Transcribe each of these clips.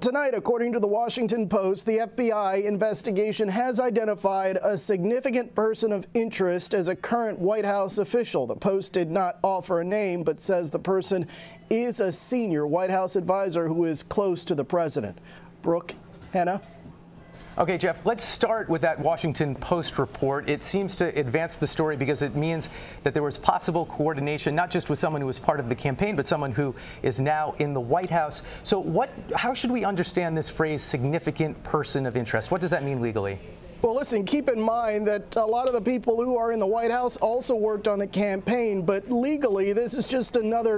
Tonight, according to the Washington Post, the FBI investigation has identified a significant person of interest as a current White House official. The Post did not offer a name, but says the person is a senior White House advisor who is close to the president. Brooke, Hannah. Okay, Jeff, let's start with that Washington Post report. It seems to advance the story because it means that there was possible coordination, not just with someone who was part of the campaign, but someone who is now in the White House. So how should we understand this phrase, significant person of interest? What does that mean legally? Well, listen, keep in mind that a lot of the people who are in the White House also worked on the campaign, but legally this is just another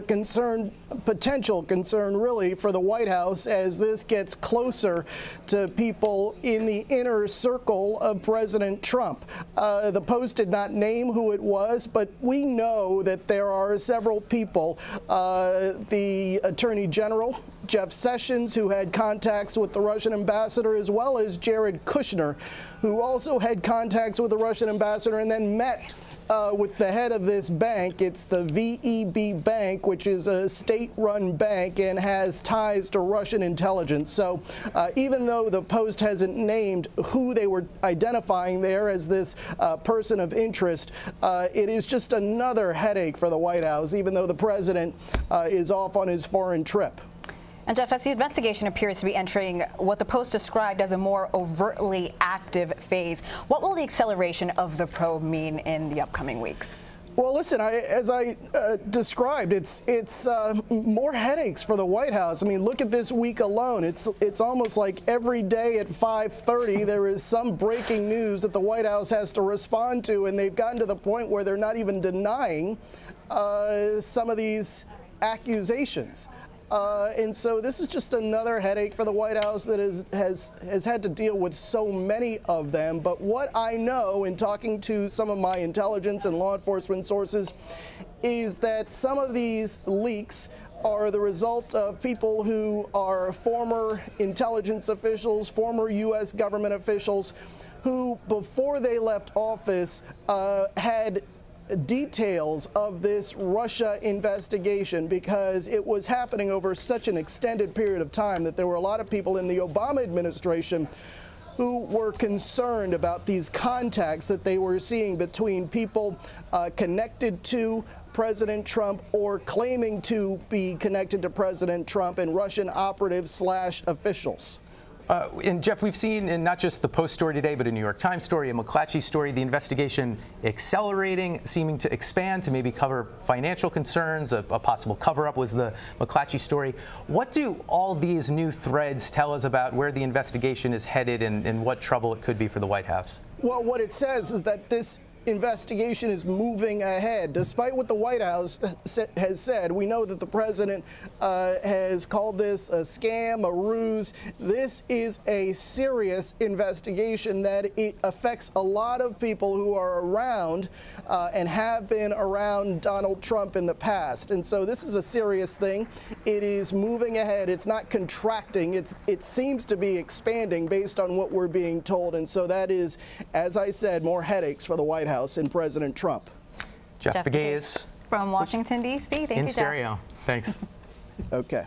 potential concern really for the White House as this gets closer to people in the inner circle of President Trump. The Post did not name who it was, but we know that there are several people, the Attorney General, Jeff Sessions, who had contacts with the Russian ambassador, as well as Jared Kushner, who also had contacts with the Russian ambassador and then met with the head of this bank. It's the VEB Bank, which is a state-run bank and has ties to Russian intelligence. So even though the Post hasn't named who they were identifying there as this person of interest, it is just another headache for the White House, even though the president is off on his foreign trip. And Jeff, as the investigation appears to be entering what the Post described as a more overtly active phase, what will the acceleration of the probe mean in the upcoming weeks? Well, listen, as I described, it's more headaches for the White House. I mean, look at this week alone. It's almost like every day at 5:30 there is some breaking news that the White House has to respond to, and they've gotten to the point where they're not even denying some of these accusations. And so this is just another headache for the White House that has had to deal with so many of them. But what I know in talking to some of my intelligence and law enforcement sources is that some of these leaks are the result of people who are former intelligence officials, former U.S. government officials, who before they left office had details of this Russia investigation, because it was happening over such an extended period of time that there were a lot of people in the Obama administration who were concerned about these contacts that they were seeing between people connected to President Trump or claiming to be connected to President Trump and Russian operatives / officials. And Jeff, we've seen in not just the Post story today, but a New York Times story, a McClatchy story, the investigation accelerating, seeming to expand to maybe cover financial concerns. A possible cover-up was the McClatchy story. What do all these new threads tell us about where the investigation is headed and what trouble it could be for the White House? Well, what it says is that this investigation is moving ahead. Despite what the White House has said, we know that the president has called this a scam, a ruse. This is a serious investigation that it affects a lot of people who are around and have been around Donald Trump in the past. And so this is a serious thing. It is moving ahead. It's not contracting. It seems to be expanding based on what we're being told. And so that is, as I said, more headaches for the White House and President Trump. Jeff Begay from Washington, D.C. Thank you, Jeff. In stereo. Thanks. Okay.